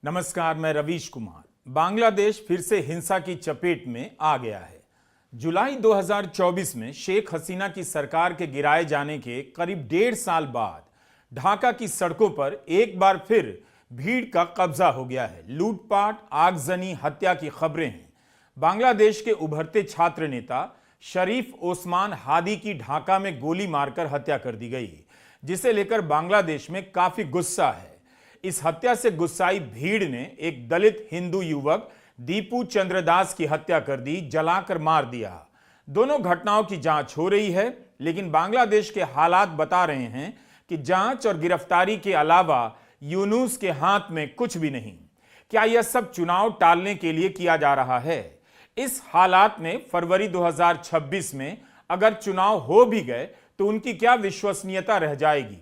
नमस्कार, मैं रवीश कुमार। बांग्लादेश फिर से हिंसा की चपेट में आ गया है। जुलाई 2024 में शेख हसीना की सरकार के गिराए जाने के करीब 1.5 साल बाद ढाका की सड़कों पर एक बार फिर भीड़ का कब्जा हो गया है। लूटपाट, आगजनी, हत्या की खबरें हैं। बांग्लादेश के उभरते छात्र नेता शरीफ ओस्मान हादी की ढाका में गोली मारकर हत्या कर दी गई, जिसे लेकर बांग्लादेश में काफी गुस्सा है। इस हत्या से गुस्साई भीड़ ने एक दलित हिंदू युवक दीपू चंद्रदास की हत्या कर दी, जलाकर मार दिया। दोनों घटनाओं की जांच हो रही है, लेकिन बांग्लादेश के हालात बता रहे हैं कि जांच और गिरफ्तारी के अलावा यूनुस के हाथ में कुछ भी नहीं। क्या यह सब चुनाव टालने के लिए किया जा रहा है? इस हालात में फरवरी 2026 में अगर चुनाव हो भी गए तो उनकी क्या विश्वसनीयता रह जाएगी?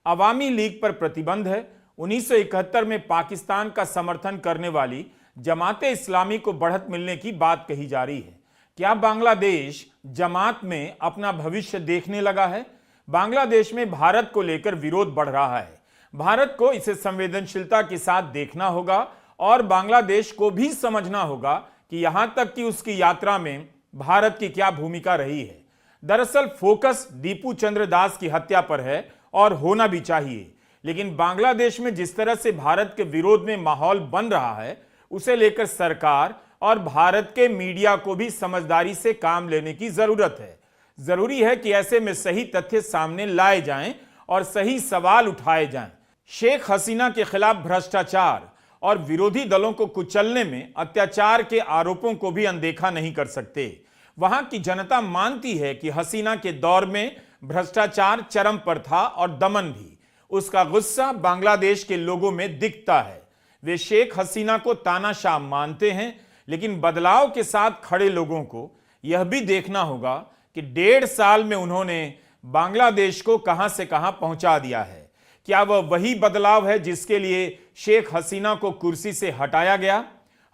अवामी लीग पर प्रतिबंध है। 1971 में पाकिस्तान का समर्थन करने वाली जमाते इस्लामी को बढ़त मिलने की बात कही जा रही है। क्या बांग्लादेश जमात में अपना भविष्य देखने लगा है? बांग्लादेश में भारत को लेकर विरोध बढ़ रहा है। भारत को इसे संवेदनशीलता के साथ देखना होगा और बांग्लादेश को भी समझना होगा कि यहां तक कि उसकी यात्रा में भारत की क्या भूमिका रही है। दरअसल फोकस दीपू चंद्रदास की हत्या पर है और होना भी चाहिए, लेकिन बांग्लादेश में जिस तरह से भारत के विरोध में माहौल बन रहा है, उसे लेकर सरकार और भारत के मीडिया को भी समझदारी से काम लेने की जरूरत है। जरूरी है कि ऐसे में सही तथ्य सामने लाए जाएं और सही सवाल उठाए जाएं। शेख हसीना के खिलाफ भ्रष्टाचार और विरोधी दलों को कुचलने में अत्याचार के आरोपों को भी अनदेखा नहीं कर सकते। वहां की जनता मानती है कि हसीना के दौर में भ्रष्टाचार चरम पर था और दमन भी। उसका गुस्सा बांग्लादेश के लोगों में दिखता है। वे शेख हसीना को तानाशाह मानते हैं, लेकिन बदलाव के साथ खड़े लोगों को यह भी देखना होगा कि 1.5 साल में उन्होंने बांग्लादेश को कहां से कहां पहुंचा दिया है। क्या वह वही बदलाव है जिसके लिए शेख हसीना को कुर्सी से हटाया गया?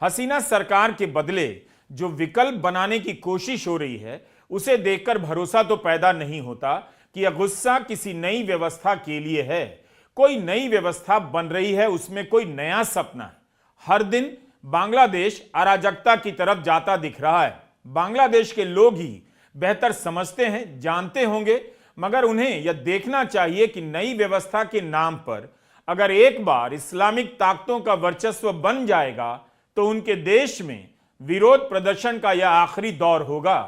हसीना सरकार के बदले जो विकल्प बनाने की कोशिश हो रही है, उसे देखकर भरोसा तो पैदा नहीं होता कि यह गुस्सा किसी नई व्यवस्था के लिए है। कोई नई व्यवस्था बन रही है, उसमें कोई नया सपना है। हर दिन बांग्लादेश अराजकता की तरफ जाता दिख रहा है। बांग्लादेश के लोग ही बेहतर समझते हैं, जानते होंगे, मगर उन्हें यह देखना चाहिए कि नई व्यवस्था के नाम पर अगर एक बार इस्लामिक ताकतों का वर्चस्व बन जाएगा तो उनके देश में विरोध प्रदर्शन का यह आखिरी दौर होगा।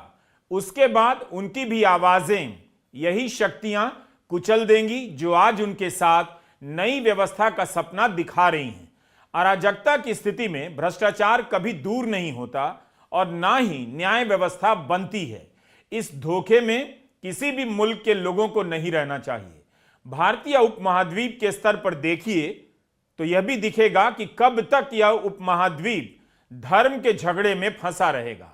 उसके बाद उनकी भी आवाजें यही शक्तियां कुचल देंगी जो आज उनके साथ नई व्यवस्था का सपना दिखा रही हैं। अराजकता की स्थिति में भ्रष्टाचार कभी दूर नहीं होता और ना ही न्याय व्यवस्था बनती है। इस धोखे में किसी भी मुल्क के लोगों को नहीं रहना चाहिए। भारतीय उपमहाद्वीप के स्तर पर देखिए तो यह भी दिखेगा कि कब तक यह उपमहाद्वीप धर्म के झगड़े में फंसा रहेगा।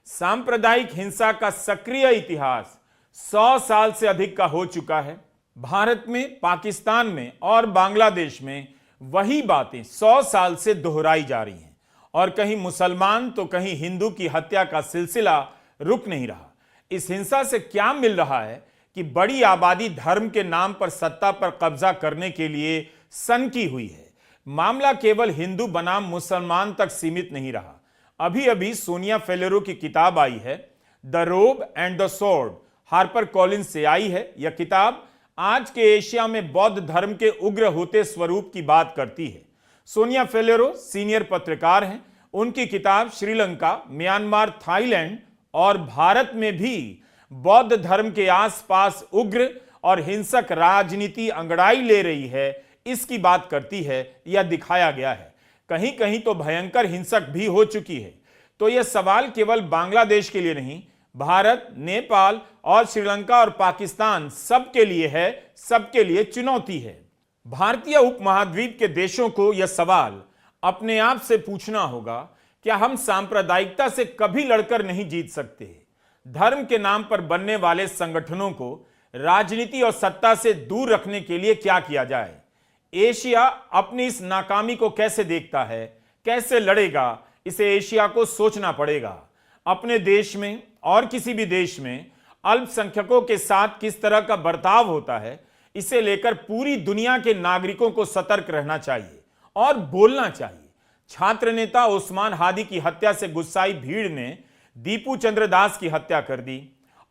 सांप्रदायिक हिंसा का सक्रिय इतिहास 100 साल से अधिक का हो चुका है। भारत में, पाकिस्तान में और बांग्लादेश में वही बातें 100 साल से दोहराई जा रही हैं और कहीं मुसलमान तो कहीं हिंदू की हत्या का सिलसिला रुक नहीं रहा। इस हिंसा से क्या मिल रहा है कि बड़ी आबादी धर्म के नाम पर सत्ता पर कब्जा करने के लिए सनकी हुई है। मामला केवल हिंदू बनाम मुसलमान तक सीमित नहीं रहा। अभी अभी सोनिया फेलेरो की किताब आई है, द रोब and the sword, Harper Collins से आई है। यह किताब आज के एशिया में बौद्ध धर्म के उग्र होते स्वरूप की बात करती है। सोनिया फेलेरो सीनियर पत्रकार हैं। उनकी किताब श्रीलंका, म्यांमार, थाईलैंड और भारत में भी बौद्ध धर्म के आसपास उग्र और हिंसक राजनीति अंगड़ाई ले रही है, इसकी बात करती है। यह दिखाया गया है कहीं कहीं तो भयंकर हिंसक भी हो चुकी है। तो यह सवाल केवल बांग्लादेश के लिए नहीं, भारत, नेपाल और श्रीलंका और पाकिस्तान सबके लिए है, सबके लिए चुनौती है। भारतीय उपमहाद्वीप के देशों को यह सवाल अपने आप से पूछना होगा, क्या हम सांप्रदायिकता से कभी लड़कर नहीं जीत सकते? धर्म के नाम पर बनने वाले संगठनों को राजनीति और सत्ता से दूर रखने के लिए क्या किया जाए? एशिया अपनी इस नाकामी को कैसे देखता है, कैसे लड़ेगा, इसे एशिया को सोचना पड़ेगा। अपने देश में और किसी भी देश में अल्पसंख्यकों के साथ किस तरह का बर्ताव होता है, इसे लेकर पूरी दुनिया के नागरिकों को सतर्क रहना चाहिए और बोलना चाहिए। छात्र नेता ओस्मान हादी की हत्या से गुस्साई भीड़ ने दीपू चंद्र दास की हत्या कर दी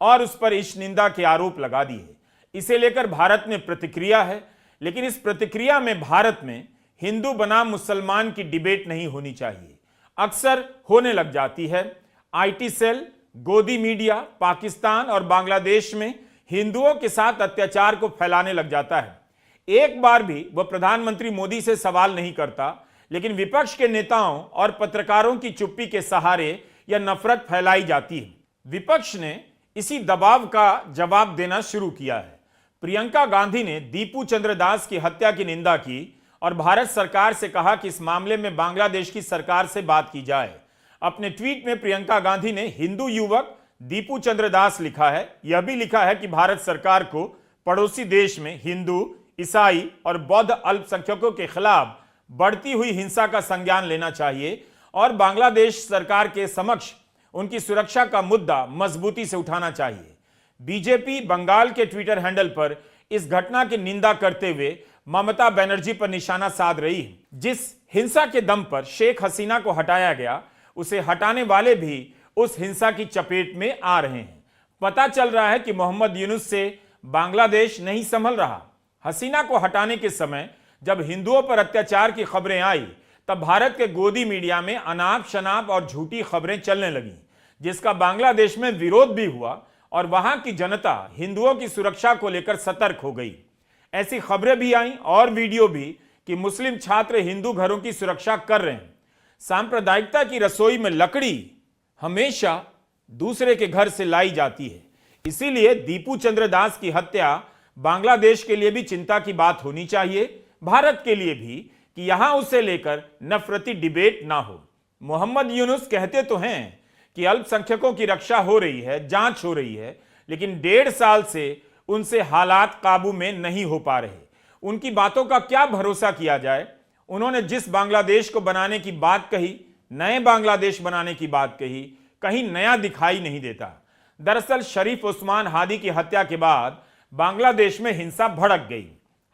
और उस पर ईश निंदा के आरोप लगा दिए। इसे लेकर भारत में प्रतिक्रिया है, लेकिन इस प्रतिक्रिया में भारत में हिंदू बनाम मुसलमान की डिबेट नहीं होनी चाहिए, अक्सर होने लग जाती है। आईटी सेल, गोदी मीडिया पाकिस्तान और बांग्लादेश में हिंदुओं के साथ अत्याचार को फैलाने लग जाता है। एक बार भी वह प्रधानमंत्री मोदी से सवाल नहीं करता, लेकिन विपक्ष के नेताओं और पत्रकारों की चुप्पी के सहारे यह नफरत फैलाई जाती है। विपक्ष ने इसी दबाव का जवाब देना शुरू किया है। प्रियंका गांधी ने दीपू चंद्र दास की हत्या की निंदा की और भारत सरकार से कहा कि इस मामले में बांग्लादेश की सरकार से बात की जाए। अपने ट्वीट में प्रियंका गांधी ने हिंदू युवक दीपू चंद्र दास लिखा है। यह भी लिखा है कि भारत सरकार को पड़ोसी देश में हिंदू, ईसाई और बौद्ध अल्पसंख्यकों के खिलाफ बढ़ती हुई हिंसा का संज्ञान लेना चाहिए और बांग्लादेश सरकार के समक्ष उनकी सुरक्षा का मुद्दा मजबूती से उठाना चाहिए। बीजेपी बंगाल के ट्विटर हैंडल पर इस घटना की निंदा करते हुए ममता बनर्जी पर निशाना साध रही है। जिस हिंसा के दम पर शेख हसीना को हटाया गया, उसे हटाने वाले भी उस हिंसा की चपेट में आ रहे हैं। पता चल रहा है कि मोहम्मद यूनुस से बांग्लादेश नहीं संभल रहा। हसीना को हटाने के समय जब हिंदुओं पर अत्याचार की खबरें आई, तब भारत के गोदी मीडिया में अनाप शनाप और झूठी खबरें चलने लगीं, जिसका बांग्लादेश में विरोध भी हुआ और वहां की जनता हिंदुओं की सुरक्षा को लेकर सतर्क हो गई। ऐसी खबरें भी आईं और वीडियो भी कि मुस्लिम छात्र हिंदू घरों की सुरक्षा कर रहे हैं। सांप्रदायिकता की रसोई में लकड़ी हमेशा दूसरे के घर से लाई जाती है। इसीलिए दीपू चंद्र दास की हत्या बांग्लादेश के लिए भी चिंता की बात होनी चाहिए, भारत के लिए भी, कि यहां उसे लेकर नफरती डिबेट ना हो। मोहम्मद यूनुस कहते तो हैं कि अल्पसंख्यकों की रक्षा हो रही है, जांच हो रही है, लेकिन 1.5 साल से उनसे हालात काबू में नहीं हो पा रहे। उनकी बातों का क्या भरोसा किया जाए। उन्होंने जिस बांग्लादेश को बनाने की बात कही, नए बांग्लादेश बनाने की बात कही, कहीं नया दिखाई नहीं देता। दरअसल शरीफ ओस्मान हादी की हत्या के बाद बांग्लादेश में हिंसा भड़क गई।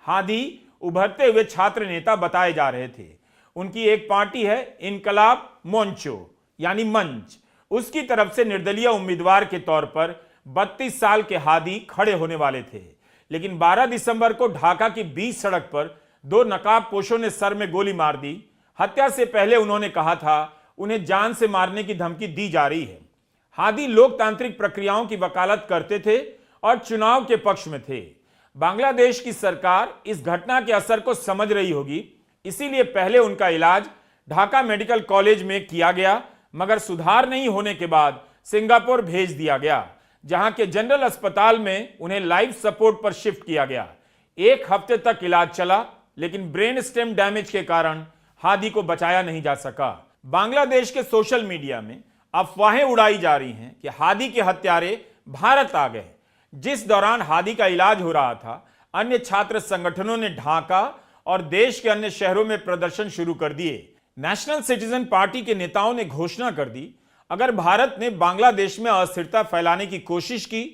हादी उभरते हुए छात्र नेता बताए जा रहे थे। उनकी एक पार्टी है इनकलाब मोंचो यानी मंच, उसकी तरफ से निर्दलीय उम्मीदवार के तौर पर 32 साल के हादी खड़े होने वाले थे। लेकिन 12 दिसंबर को ढाका की 20 सड़क पर 2 नकाबपोशों ने सर में गोली मार दी। हत्या से पहले उन्होंने कहा था उन्हें जान से मारने की धमकी दी जा रही है। हादी लोकतांत्रिक प्रक्रियाओं की वकालत करते थे और चुनाव के पक्ष में थे। बांग्लादेश की सरकार इस घटना के असर को समझ रही होगी, इसीलिए पहले उनका इलाज ढाका मेडिकल कॉलेज में किया गया, मगर सुधार नहीं होने के बाद सिंगापुर भेज दिया गया, जहां के जनरल अस्पताल में उन्हें लाइफ सपोर्ट पर शिफ्ट किया गया। 1 हफ्ते तक इलाज चला, लेकिन ब्रेन स्टेम डैमेज के कारण हादी को बचाया नहीं जा सका। बांग्लादेश के सोशल मीडिया में अफवाहें उड़ाई जा रही हैं कि हादी के हत्यारे भारत आ गए। जिस दौरान हादी का इलाज हो रहा था, अन्य छात्र संगठनों ने ढाका और देश के अन्य शहरों में प्रदर्शन शुरू कर दिए। नेशनल सिटीजन पार्टी के नेताओं ने घोषणा कर दी, अगर भारत ने बांग्लादेश में अस्थिरता फैलाने की कोशिश की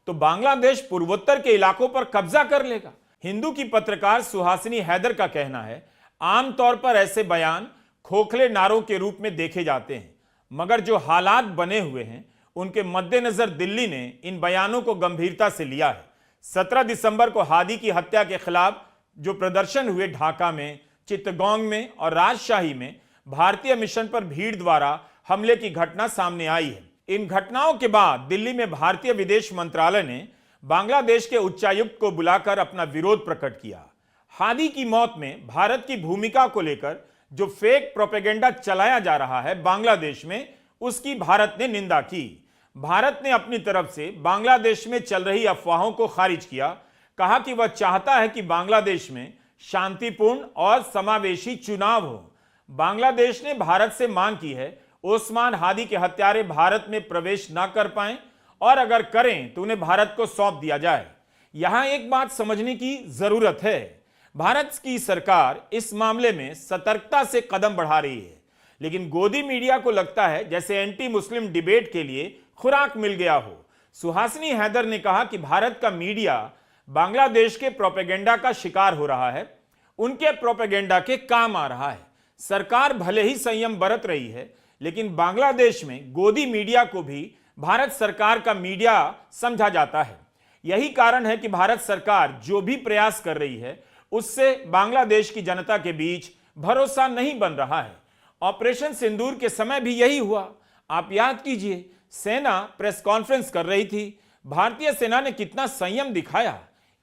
तो बांग्लादेश पूर्वोत्तर के इलाकों पर कब्जा कर लेगा। हिंदू की पत्रकार सुहासिनी हैदर का कहना है, आमतौर पर ऐसे बयान खोखले नारों के रूप में देखे जाते हैं, मगर जो हालात बने हुए हैं उनके मद्देनजर दिल्ली ने इन बयानों को गंभीरता से लिया है। 17 दिसंबर को हादी की हत्या के खिलाफ जो प्रदर्शन हुए ढाका में, चित्तगोंग में और राजशाही में, भारतीय मिशन पर भीड़ द्वारा हमले की घटना सामने आई है। इन घटनाओं के बाद दिल्ली में भारतीय विदेश मंत्रालय ने बांग्लादेश के उच्चायुक्त को बुलाकर अपना विरोध प्रकट किया। हादी की मौत में भारत की भूमिका को लेकर जो फेक प्रोपेगेंडा चलाया जा रहा है बांग्लादेश में, उसकी भारत ने निंदा की। भारत ने अपनी तरफ से बांग्लादेश में चल रही अफवाहों को खारिज किया, कहा कि वह चाहता है कि बांग्लादेश में शांतिपूर्ण और समावेशी चुनाव हो। बांग्लादेश ने भारत से मांग की है ओस्मान हादी के हत्यारे भारत में प्रवेश ना कर पाएं और अगर करें तो उन्हें भारत को सौंप दिया जाए। यहां एक बात समझने की जरूरत है, भारत की सरकार इस मामले में सतर्कता से कदम बढ़ा रही है, लेकिन गोदी मीडिया को लगता है जैसे एंटी मुस्लिम डिबेट के लिए खुराक मिल गया हो। सुहासिनी हैदर ने कहा कि भारत का मीडिया बांग्लादेश के प्रोपेगेंडा का शिकार हो रहा है, उनके प्रोपेगेंडा के काम आ रहा है। सरकार भले ही संयम बरत रही है, लेकिन बांग्लादेश में गोदी मीडिया को भी भारत सरकार का मीडिया समझा जाता है। यही कारण है कि भारत सरकार जो भी प्रयास कर रही है उससे बांग्लादेश की जनता के बीच भरोसा नहीं बन रहा है। ऑपरेशन सिंदूर के समय भी यही हुआ। आप याद कीजिए, सेना प्रेस कॉन्फ्रेंस कर रही थी, भारतीय सेना ने कितना संयम दिखाया,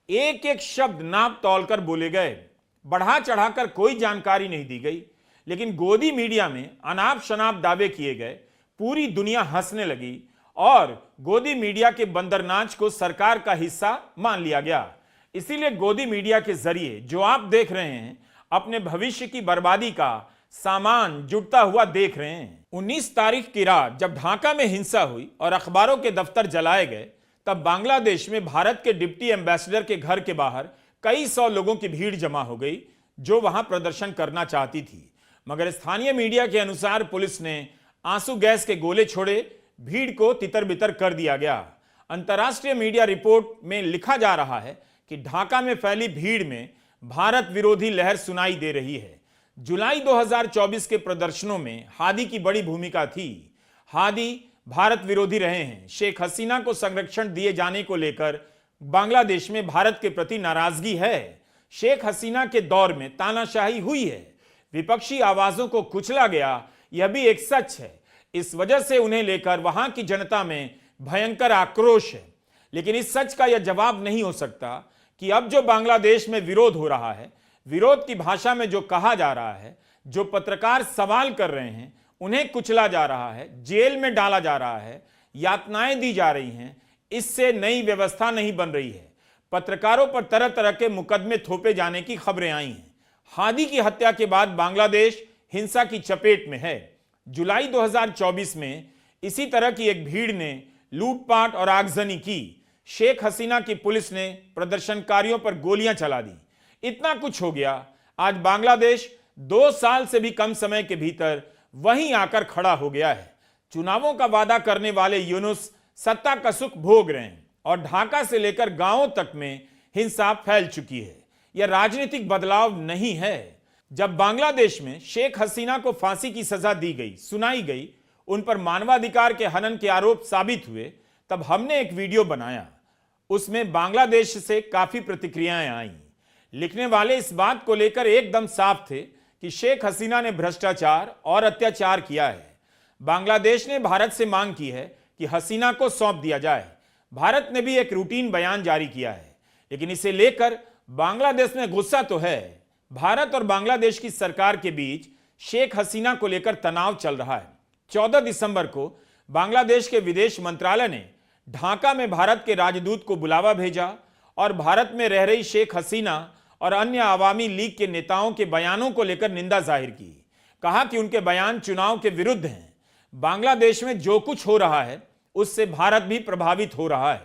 एक एक शब्द नाप तौल कर बोले गए, बढ़ा चढ़ाकर कोई जानकारी नहीं दी गई। लेकिन गोदी मीडिया में अनाप शनाप दावे किए गए, पूरी दुनिया हंसने लगी और गोदी मीडिया के बंदरनाच को सरकार का हिस्सा मान लिया गया। इसीलिए गोदी मीडिया के जरिए जो आप देख रहे हैं, अपने भविष्य की बर्बादी का सामान जुटता हुआ देख रहे हैं। 19 तारीख की रात जब ढाका में हिंसा हुई और अखबारों के दफ्तर जलाए गए, तब बांग्लादेश में भारत के डिप्टी एम्बेसडर के घर के बाहर कई सौ लोगों की भीड़ जमा हो गई जो वहां प्रदर्शन करना चाहती थी। मगर स्थानीय मीडिया के अनुसार पुलिस ने आंसू गैस के गोले छोड़े, भीड़ को तितर बितर कर दिया गया। अंतर्राष्ट्रीय मीडिया रिपोर्ट में लिखा जा रहा है कि ढाका में फैली भीड़ में भारत विरोधी लहर सुनाई दे रही है। जुलाई 2024 के प्रदर्शनों में हादी की बड़ी भूमिका थी। हादी भारत विरोधी रहे हैं। शेख हसीना को संरक्षण दिए जाने को लेकर बांग्लादेश में भारत के प्रति नाराजगी है। शेख हसीना के दौर में तानाशाही हुई है, विपक्षी आवाजों को कुचला गया, यह भी एक सच है। इस वजह से उन्हें लेकर वहां की जनता में भयंकर आक्रोश है। लेकिन इस सच का यह जवाब नहीं हो सकता कि अब जो बांग्लादेश में विरोध हो रहा है, विरोध की भाषा में जो कहा जा रहा है, जो पत्रकार सवाल कर रहे हैं, उन्हें कुचला जा रहा है, जेल में डाला जा रहा है, यातनाएं दी जा रही हैं, इससे नई व्यवस्था नहीं बन रही है। पत्रकारों पर तरह तरह के मुकदमे थोपे जाने की खबरें आई हैं। हादी की हत्या के बाद बांग्लादेश हिंसा की चपेट में है। जुलाई 2024 में इसी तरह की एक भीड़ ने लूटपाट और आगजनी की। शेख हसीना की पुलिस ने प्रदर्शनकारियों पर गोलियां चला दी। इतना कुछ हो गया, आज बांग्लादेश 2 साल से भी कम समय के भीतर वहीं आकर खड़ा हो गया है। चुनावों का वादा करने वाले यूनुस सत्ता का सुख भोग रहे हैं और ढाका से लेकर गांवों तक में हिंसा फैल चुकी है। यह राजनीतिक बदलाव नहीं है। जब बांग्लादेश में शेख हसीना को फांसी की सजा दी गई, सुनाई गई, उन पर मानवाधिकार के हनन के आरोप साबित हुए, तब हमने एक वीडियो बनाया। उसमें बांग्लादेश से काफी प्रतिक्रियाएं आईं। लिखने वाले इस बात को लेकर एकदम साफ थे कि शेख हसीना ने भ्रष्टाचार और अत्याचार किया है। बांग्लादेश ने भारत से मांग की है कि हसीना को सौंप दिया जाए। भारत ने भी एक रूटीन बयान जारी किया है, लेकिन इसे लेकर बांग्लादेश में गुस्सा तो है। भारत और बांग्लादेश की सरकार के बीच शेख हसीना को लेकर तनाव चल रहा है। 14 दिसंबर को बांग्लादेश के विदेश मंत्रालय ने ढाका में भारत के राजदूत को बुलावा भेजा और भारत में रह रही शेख हसीना और अन्य अवामी लीग के नेताओं के बयानों को लेकर निंदा जाहिर की। कहा कि उनके बयान चुनाव के विरुद्ध हैं। बांग्लादेश में जो कुछ हो रहा है उससे भारत भी प्रभावित हो रहा है।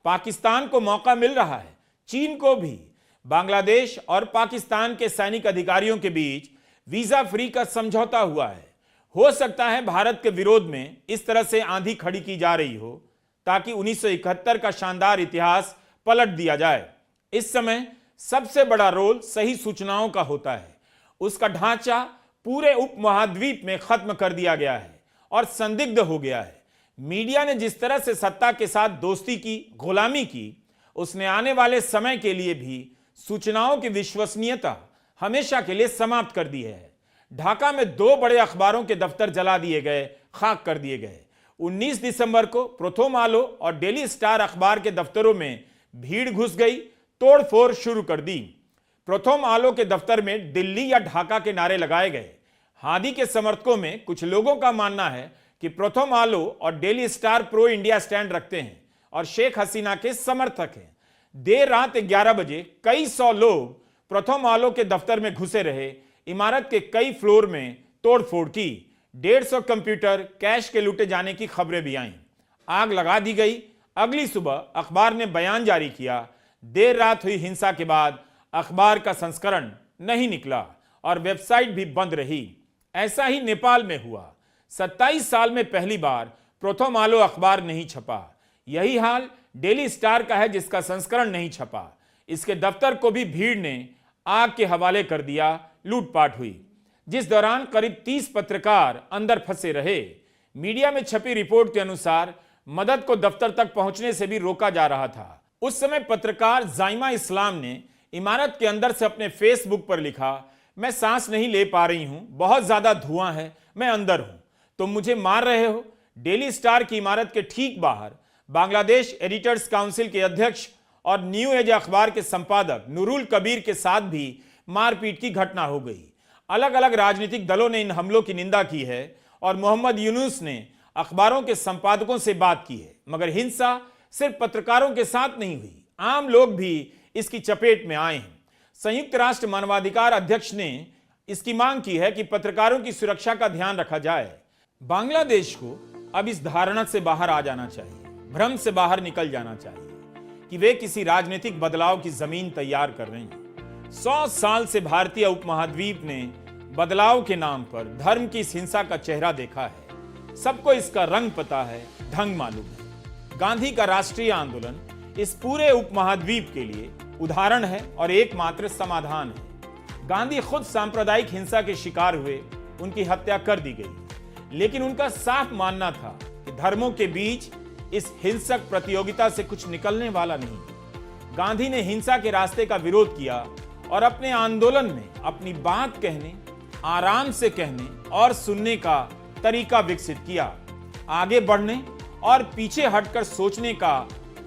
पाकिस्तान को मौका मिल रहा है, चीन को भी। बांग्लादेश और पाकिस्तान के सैनिक अधिकारियों के बीच वीजा फ्री का समझौता हुआ है। हो सकता है भारत के विरोध में इस तरह से आंधी खड़ी की जा रही हो ताकि 1971 का शानदार इतिहास पलट दिया जाए। इस समय सबसे बड़ा रोल सही सूचनाओं का होता है। उसका ढांचा पूरे उपमहाद्वीप में खत्म कर दिया गया है और संदिग्ध हो गया है। मीडिया ने जिस तरह से सत्ता के साथ दोस्ती की, गुलामी की, उसने आने वाले समय के लिए भी सूचनाओं की विश्वसनीयता हमेशा के लिए समाप्त कर दी है। ढाका में 2 बड़े अखबारों के दफ्तर जला दिए गए, खाक कर दिए गए। 19 दिसंबर को प्रथम आलो और डेली स्टार अखबार के दफ्तरों में भीड़ घुस गई, तोड़फोड़ शुरू कर दी। प्रथम आलो के दफ्तर में दिल्ली या ढाका के नारे लगाए गए। हादी के समर्थकों में कुछ लोगों का मानना है कि प्रथम आलो और daily star pro India stand रखते हैं और शेख हसीना के समर्थक हैं। देर रात 11 बजे कई सौ लोग प्रथम आलो के दफ्तर में घुसे रहे। इमारत के कई फ्लोर में तोड़फोड़ की। 150 कंप्यूटर, कैश के लूटे जाने की खबरें भी आईं। आग लगा दी गई। अगली सुबह अखबार ने बयान जारी किया। देर रात हुई हिंसा के बाद अखबार का संस्करण नहीं निकला और वेबसाइट भी बंद रही। ऐसा ही नेपाल में हुआ। 27 साल में पहली बार प्रथम आलो अखबार नहीं छपा। यही हाल डेली स्टार का है, जिसका संस्करण नहीं छपा। इसके दफ्तर को भी भीड़ ने आग के हवाले कर दिया, लूटपाट हुई। जिस दौरान करीब 30 पत्रकार अंदर फंसे रहे। मीडिया में छपी रिपोर्ट के अनुसार मदद को दफ्तर तक पहुंचने से भी रोका जा रहा था। उस समय पत्रकार जाइमा इस्लाम ने इमारत के अंदर से अपने फेसबुक पर लिखा, मैं सांस नहीं ले पा रही हूं, बहुत ज्यादा धुआं है, मैं अंदर हूं, तुम मुझे मार रहे हो। डेली स्टार की इमारत के ठीक बाहर बांग्लादेश एडिटर्स काउंसिल के अध्यक्ष और न्यू एज अखबार के संपादक नूरुल कबीर के साथ भी मारपीट की घटना हो गई। अलग अलग राजनीतिक दलों ने इन हमलों की निंदा की है और मोहम्मद यूनुस ने अखबारों के संपादकों से बात की है, मगर हिंसा सिर्फ पत्रकारों के साथ नहीं हुई, आम लोग भी इसकी चपेट में आए हैं। संयुक्त राष्ट्र मानवाधिकार अध्यक्ष ने इसकी मांग की है कि पत्रकारों की सुरक्षा का ध्यान रखा जाए। बांग्लादेश को अब इस धारणा से बाहर आ जाना चाहिए, भ्रम से बाहर निकल जाना चाहिए कि वे किसी राजनीतिक बदलाव की जमीन तैयार कर रहे हैं। 100 साल से भारतीय उपमहाद्वीप ने बदलाव के नाम पर धर्म की इस हिंसा का चेहरा देखा है। सबको इसका रंग पता है, ढंग मालूम है। गांधी का राष्ट्रीय आंदोलन इस पूरे उपमहाद्वीप के लिए उदाहरण है और एकमात्र समाधान है। गांधी खुद सांप्रदायिक हिंसा के शिकार हुए, उनकी हत्या कर दी गई, लेकिन उनका साफ मानना था कि धर्मों के बीच इस हिंसक प्रतियोगिता से कुछ निकलने वाला नहीं। गांधी ने हिंसा के रास्ते का विरोध किया और अपने आंदोलन में अपनी बात कहने, आराम से कहने और सुनने का तरीका विकसित किया, आगे बढ़ने और पीछे हटकर सोचने का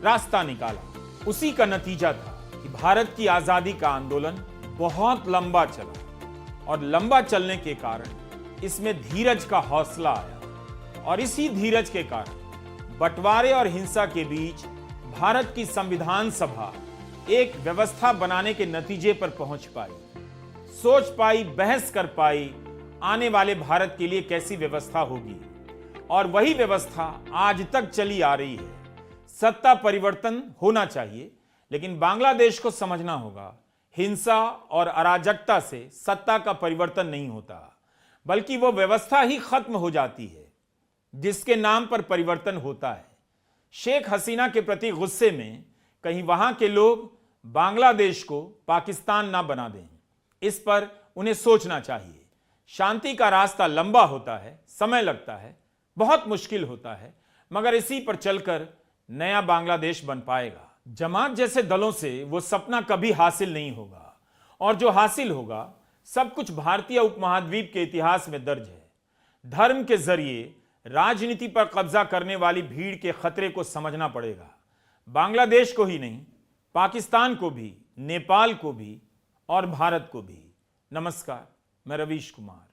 रास्ता निकाला। उसी का नतीजा था कि भारत की आजादी का आंदोलन बहुत लंबा चला और लंबा चलने के कारण इसमें धीरज का हौसला आया और इसी धीरज के कारण बंटवारे और हिंसा के बीच भारत की संविधान सभा एक व्यवस्था बनाने के नतीजे पर पहुंच पाई, सोच पाई, बहस कर पाई आने वाले भारत के लिए कैसी व्यवस्था होगी, और वही व्यवस्था आज तक चली आ रही है। सत्ता परिवर्तन होना चाहिए, लेकिन बांग्लादेश को समझना होगा, हिंसा और अराजकता से सत्ता का परिवर्तन नहीं होता, बल्कि वो व्यवस्था ही खत्म हो जाती है जिसके नाम पर परिवर्तन होता है। शेख हसीना के प्रति गुस्से में कहीं वहां के लोग बांग्लादेश को पाकिस्तान ना बना दें, इस पर उन्हें सोचना चाहिए। शांति का रास्ता लंबा होता है, समय लगता है, बहुत मुश्किल होता है, मगर इसी पर चलकर नया बांग्लादेश बन पाएगा। जमात जैसे दलों से वो सपना कभी हासिल नहीं होगा, और जो हासिल होगा सब कुछ भारतीय उपमहाद्वीप के इतिहास में दर्ज है। धर्म के जरिए राजनीति पर कब्जा करने वाली भीड़ के खतरे को समझना पड़ेगा। बांग्लादेश को ही नहीं, पाकिस्तान को भी, नेपाल को भी और भारत को भी। नमस्कार, मैं रवीश कुमार।